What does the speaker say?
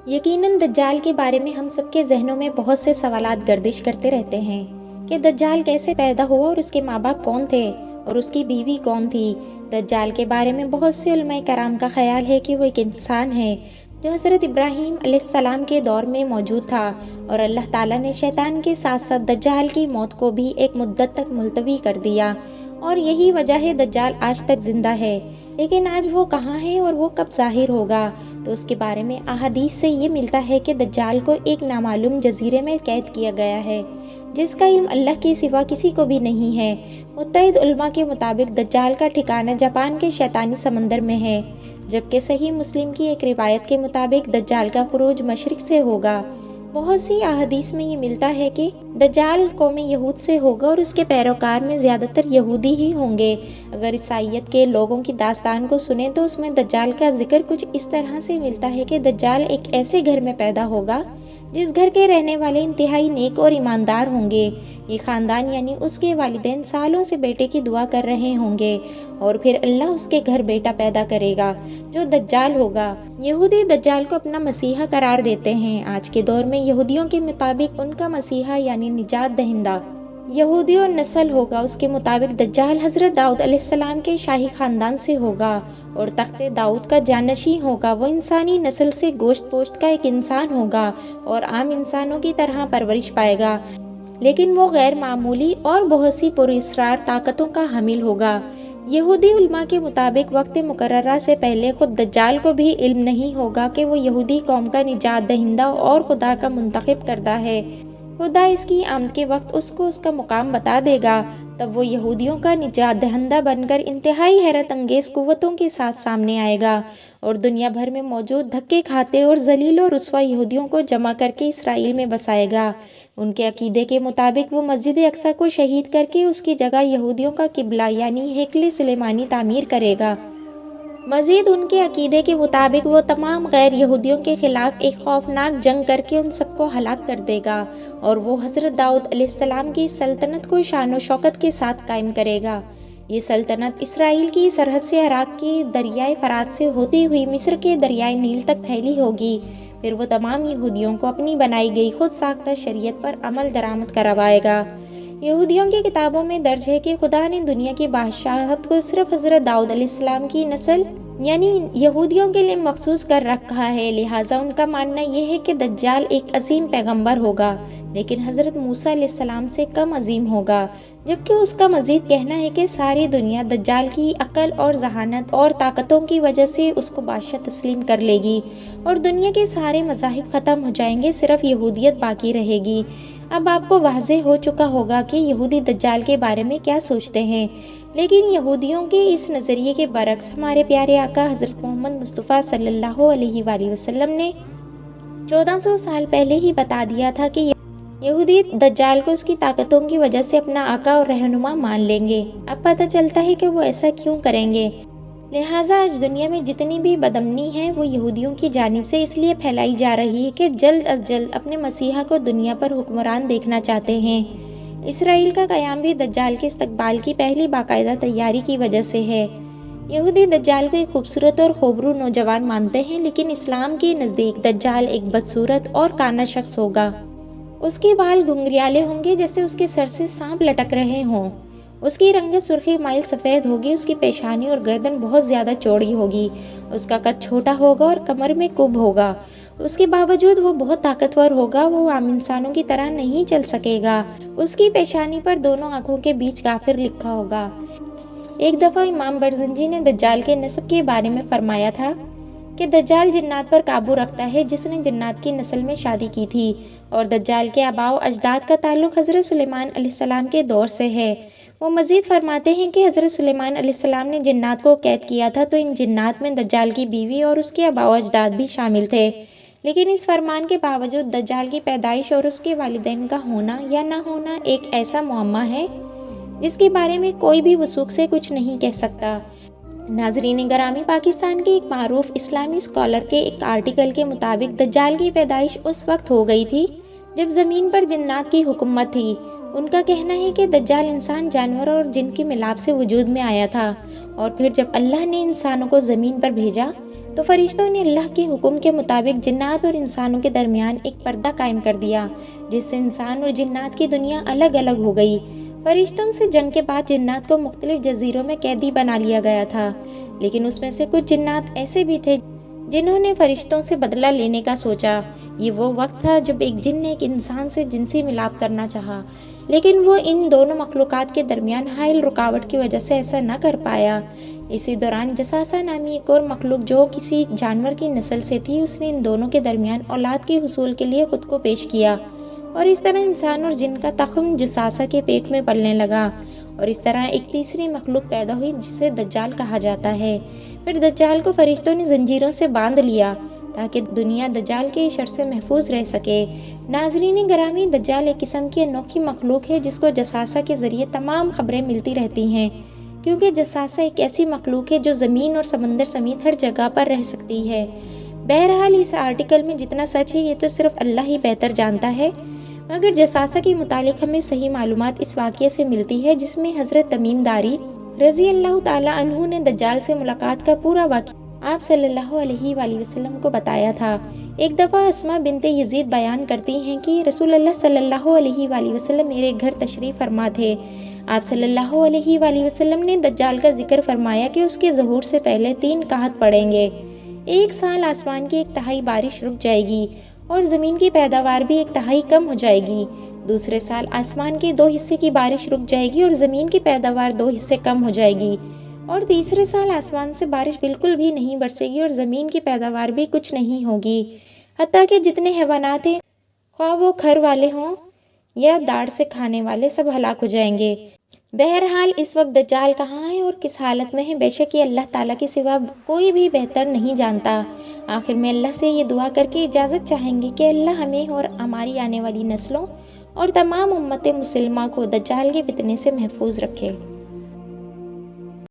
یقیناً دجال کے بارے میں ہم سب کے ذہنوں میں بہت سے سوالات گردش کرتے رہتے ہیں کہ دجال کیسے پیدا ہوا اور اس کے ماں باپ کون تھے اور اس کی بیوی کون تھی۔ دجال کے بارے میں بہت سے علماء کرام کا خیال ہے کہ وہ ایک انسان ہے جو حضرت ابراہیم علیہ السلام کے دور میں موجود تھا، اور اللہ تعالیٰ نے شیطان کے ساتھ ساتھ دجال کی موت کو بھی ایک مدت تک ملتوی کر دیا، اور یہی وجہ ہے دجال آج تک زندہ ہے۔ لیکن آج وہ کہاں ہے اور وہ کب ظاہر ہوگا؟ تو اس کے بارے میں احادیث سے یہ ملتا ہے کہ دجال کو ایک نامعلوم جزیرے میں قید کیا گیا ہے جس کا علم اللہ کے سوا کسی کو بھی نہیں ہے۔ متعدد علماء کے مطابق دجال کا ٹھکانہ جاپان کے شیطانی سمندر میں ہے، جبکہ صحیح مسلم کی ایک روایت کے مطابق دجال کا خروج مشرق سے ہوگا۔ بہت سی احادیث میں یہ ملتا ہے کہ دجال قوم یہود سے ہوگا اور اس کے پیروکار میں زیادہ تر یہودی ہی ہوں گے۔ اگر عیسائیت کے لوگوں کی داستان کو سنیں تو اس میں دجال کا ذکر کچھ اس طرح سے ملتا ہے کہ دجال ایک ایسے گھر میں پیدا ہوگا جس گھر کے رہنے والے انتہائی نیک اور ایماندار ہوں گے۔ یہ خاندان یعنی اس کے والدین سالوں سے بیٹے کی دعا کر رہے ہوں گے، اور پھر اللہ اس کے گھر بیٹا پیدا کرے گا جو دجال ہوگا۔ یہودی دجال کو اپنا مسیحا قرار دیتے ہیں۔ آج کے دور میں یہودیوں کے مطابق ان کا مسیحا یعنی نجات دہندہ یہودی اور نسل ہوگا۔ اس کے مطابق دجال حضرت داؤد علیہ السلام کے شاہی خاندان سے ہوگا اور تخت داؤد کا جانشین ہوگا۔ وہ انسانی نسل سے گوشت پوشت کا ایک انسان ہوگا اور عام انسانوں کی طرح پرورش پائے گا، لیکن وہ غیر معمولی اور بہت سی پراسرار طاقتوں کا حامل ہوگا۔ یہودی علماء کے مطابق وقت مقررہ سے پہلے خود دجال کو بھی علم نہیں ہوگا کہ وہ یہودی قوم کا نجات دہندہ اور خدا کا منتخب کردہ ہے۔ خدا اس کی آمد کے وقت اس کو اس کا مقام بتا دے گا، تب وہ یہودیوں کا نجات دہندہ بن کر انتہائی حیرت انگیز قوتوں کے ساتھ سامنے آئے گا اور دنیا بھر میں موجود دھکے کھاتے اور ذلیل و رسوا یہودیوں کو جمع کر کے اسرائیل میں بسائے گا۔ ان کے عقیدے کے مطابق وہ مسجد اقصی کو شہید کر کے اس کی جگہ یہودیوں کا قبلہ یعنی ہیکل سلیمانی تعمیر کرے گا۔ مزید ان کے عقیدے کے مطابق وہ تمام غیر یہودیوں کے خلاف ایک خوفناک جنگ کر کے ان سب کو ہلاک کر دے گا، اور وہ حضرت داؤد علیہ السلام کی سلطنت کو شان و شوکت کے ساتھ قائم کرے گا۔ یہ سلطنت اسرائیل کی سرحد سے عراق کے دریائے فرات سے ہوتی ہوئی مصر کے دریائے نیل تک پھیلی ہوگی۔ پھر وہ تمام یہودیوں کو اپنی بنائی گئی خود ساختہ شریعت پر عمل درآمد کروائے گا۔ یہودیوں کی کتابوں میں درج ہے کہ خدا نے دنیا کی بادشاہت کو صرف حضرت داؤد علیہ السلام کی نسل یعنی یہودیوں کے لیے مخصوص کر رکھا ہے، لہٰذا ان کا ماننا یہ ہے کہ دجال ایک عظیم پیغمبر ہوگا لیکن حضرت موسیٰ علیہ السلام سے کم عظیم ہوگا، جبکہ اس کا مزید کہنا ہے کہ ساری دنیا دجال کی عقل اور ذہانت اور طاقتوں کی وجہ سے اس کو بادشاہ تسلیم کر لے گی اور دنیا کے سارے مذاہب ختم ہو جائیں گے، صرف یہودیت باقی رہے گی۔ اب آپ کو واضح ہو چکا ہوگا کہ یہودی دجال کے بارے میں کیا سوچتے ہیں، لیکن یہودیوں کے اس نظریے کے برعکس ہمارے پیارے آقا حضرت محمد مصطفیٰ صلی اللہ علیہ وآلہ وسلم نے 1400 سال پہلے ہی بتا دیا تھا کہ یہودی دجال کو اس کی طاقتوں کی وجہ سے اپنا آقا اور رہنما مان لیں گے۔ اب پتہ چلتا ہے کہ وہ ایسا کیوں کریں گے۔ لہٰذا آج دنیا میں جتنی بھی بدامنی ہے وہ یہودیوں کی جانب سے اس لیے پھیلائی جا رہی ہے کہ جلد از جلد اپنے مسیحا کو دنیا پر حکمران دیکھنا چاہتے ہیں۔ اسرائیل کا قیام بھی دجال کے استقبال کی پہلی باقاعدہ تیاری کی وجہ سے ہے۔ یہودی دجال کو ایک خوبصورت اور خوبرو نوجوان مانتے ہیں، لیکن اسلام کے نزدیک دجال ایک بدصورت اور کانا شخص ہوگا۔ اس کے بال گھنگریالے ہوں گے جیسے اس کے سر سے سانپ لٹک رہے ہوں۔ اس کی رنگت سرخی مائل سفید ہوگی، اس کی پیشانی اور گردن بہت زیادہ چوڑی ہوگی، اس کا قد چھوٹا ہوگا اور کمر میں کب ہوگا۔ اس کے باوجود وہ بہت طاقتور ہوگا، وہ عام انسانوں کی طرح نہیں چل سکے گا۔ اس کی پیشانی پر دونوں آنکھوں کے بیچ کافر لکھا ہوگا۔ ایک دفعہ امام برزنجی نے دجال کے نسب کے بارے میں فرمایا تھا کہ دجال جنات پر قابو رکھتا ہے جس نے جنات کی نسل میں شادی کی تھی، اور دجال کے آباء و اجداد کا تعلق حضرت سلیمان علیہ السلام کے دور سے ہے۔ وہ مزید فرماتے ہیں کہ حضرت سلیمان علیہ السلام نے جنات کو قید کیا تھا تو ان جنات میں دجال کی بیوی اور اس کے آباء و اجداد بھی شامل تھے، لیکن اس فرمان کے باوجود دجال کی پیدائش اور اس کے والدین کا ہونا یا نہ ہونا ایک ایسا معمہ ہے جس کے بارے میں کوئی بھی وثوق سے کچھ نہیں کہہ سکتا۔ ناظرین گرامی، پاکستان کے ایک معروف اسلامی اسکالر کے ایک آرٹیکل کے مطابق دجال کی پیدائش اس وقت ہو گئی تھی جب زمین پر جنات کی حکومت تھی۔ ان کا کہنا ہے کہ دجال انسان، جانور اور جن کے ملاپ سے وجود میں آیا تھا، اور پھر جب اللہ نے انسانوں کو زمین پر بھیجا تو فرشتوں نے اللہ کے حکم کے مطابق جنات اور انسانوں کے درمیان ایک پردہ قائم کر دیا، جس سے انسان اور جنات کی دنیا الگ الگ ہو گئی۔ فرشتوں سے جنگ کے بعد جنات کو مختلف جزیروں میں قیدی بنا لیا گیا تھا، لیکن اس میں سے کچھ جنات ایسے بھی تھے جنہوں نے فرشتوں سے بدلہ لینے کا سوچا۔ یہ وہ وقت تھا جب ایک جن نے ایک انسان سے جنسی ملاپ کرنا چاہا، لیکن وہ ان دونوں مخلوقات کے درمیان حائل رکاوٹ کی وجہ سے ایسا نہ کر پایا۔ اسی دوران جساسہ نامی ایک اور مخلوق جو کسی جانور کی نسل سے تھی، اس نے ان دونوں کے درمیان اولاد کے حصول کے لیے خود کو پیش کیا، اور اس طرح انسان اور جن کا تخم جساسہ کے پیٹ میں پلنے لگا، اور اس طرح ایک تیسری مخلوق پیدا ہوئی جسے دجال کہا جاتا ہے۔ پھر دجال کو فرشتوں نے زنجیروں سے باندھ لیا تاکہ دنیا دجال کے شر سے محفوظ رہ سکے۔ ناظرین گرامی، دجال ایک قسم کی انوکھی مخلوق ہے جس کو جساسہ کے ذریعے تمام خبریں ملتی رہتی ہیں، کیونکہ جساسہ ایک ایسی مخلوق ہے جو زمین اور سمندر سمیت ہر جگہ پر رہ سکتی ہے۔ بہرحال اس آرٹیکل میں جتنا سچ ہے یہ تو صرف اللہ ہی بہتر جانتا ہے، مگر جساسہ کے متعلق ہمیں صحیح معلومات اس واقعے سے ملتی ہے جس میں حضرت تمیم داری رضی اللہ تعالیٰ عنہ نے دجال سے ملاقات کا پورا واقعہ آپ صلی اللہ علیہ وآلہ وسلم کو بتایا تھا۔ ایک دفعہ اسماء بنت یزید بیان کرتی ہیں کہ رسول اللہ صلی اللہ علیہ وآلہ وسلم میرے گھر تشریف فرما تھے۔ آپ صلی اللہ علیہ وآلہ وسلم نے دجال کا ذکر فرمایا کہ اس کے ظہور سے پہلے 3 قحط پڑیں گے۔ 1 سال آسمان کی 1/3 بارش رک جائے گی اور زمین کی پیداوار بھی 1/3 کم ہو جائے گی۔ دوسرے سال آسمان کے 2 حصے کی بارش رک جائے گی اور زمین کی پیداوار 2 حصے کم ہو جائے گی، اور تیسرے سال آسمان سے بارش بالکل بھی نہیں برسے گی اور زمین کی پیداوار بھی کچھ نہیں ہوگی، حتیٰ کہ جتنے حیوانات ہیں، خواہ وہ کھر والے ہوں یا داڑھ سے کھانے والے، سب ہلاک ہو جائیں گے۔ بہرحال اس وقت دجال کہاں ہے اور کس حالت میں ہے، بے شک یہ اللہ تعالیٰ کے سوا کوئی بھی بہتر نہیں جانتا۔ آخر میں اللہ سے یہ دعا کر کے اجازت چاہیں گے کہ اللہ ہمیں اور ہماری آنے والی نسلوں اور تمام امت مسلمہ کو دجال کے فتنے سے محفوظ رکھے۔